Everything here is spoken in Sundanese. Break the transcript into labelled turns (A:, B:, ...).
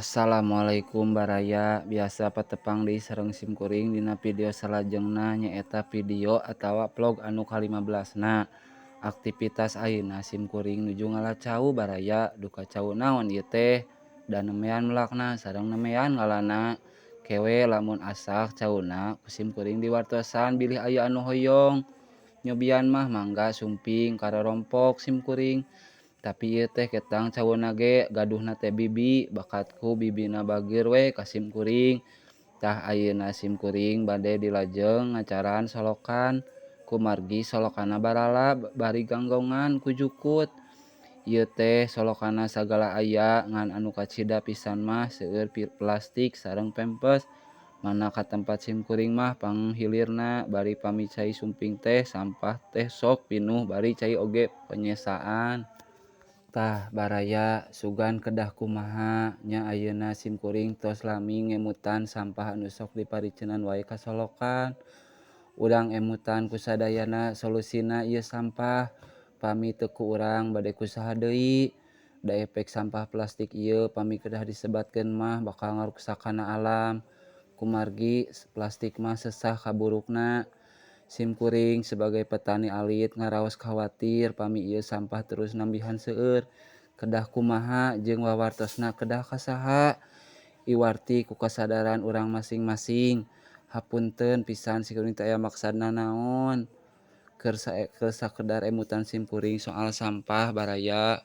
A: Assalamualaikum Baraya biasa patepang di sareng simkuring dina video salajengna nyaeta video atawa vlog anu ka-15 na aktivitas ayeuna simkuring nuju ngalacau Baraya duka cau naon ieu teh dan nemean melakna sareng nemean ngalana kewe lamun asak cauna ku simkuring diwartosan bilih aya anu hoyong nyobian mah mangga sumping karorompok simkuring. Tapi ieu teh ketang cawona ge gaduhna teh bibi bakatku bibina bageur we ka simkuring. Tah ayeuna simkuring bade dilajeng ngacaran solokan ku margi solokana barala bari ganggongan ku jukut. Ieu teh solokana sagala aya ngan anu kacida pisan mah seueur plastik sareng pempes. Mana ka tempat simkuring mah panghilirna bari pamicai sumping teh sampah teh sok pinuh bari cai oge penyesaan. Tah Baraya sugan kedah kumaha nya ayeuna simkuring tos lami ngemutan sampah anu sok dipariceunan wae ka solokan. Urang emutan kusadayana solusina ieu sampah. Pami teu ku urang bade kusaha deui. Da efek sampah plastik ieu pami kedah disebatkeun mah bakal ngaruksakana alam. Kumargi plastik mah sesah kaburukna. Simkuring sebagai petani alit ngaraos khawatir pami ieu sampah terus nambihan seueur. Kedah kumaha jeung wawartosna kedah kasaha. Iwarti ku kasadaran urang masing-masing. Hapunten pisan simkuring teu aya maksadna naon. Keur sakedar emutan simkuring soal sampah Baraya.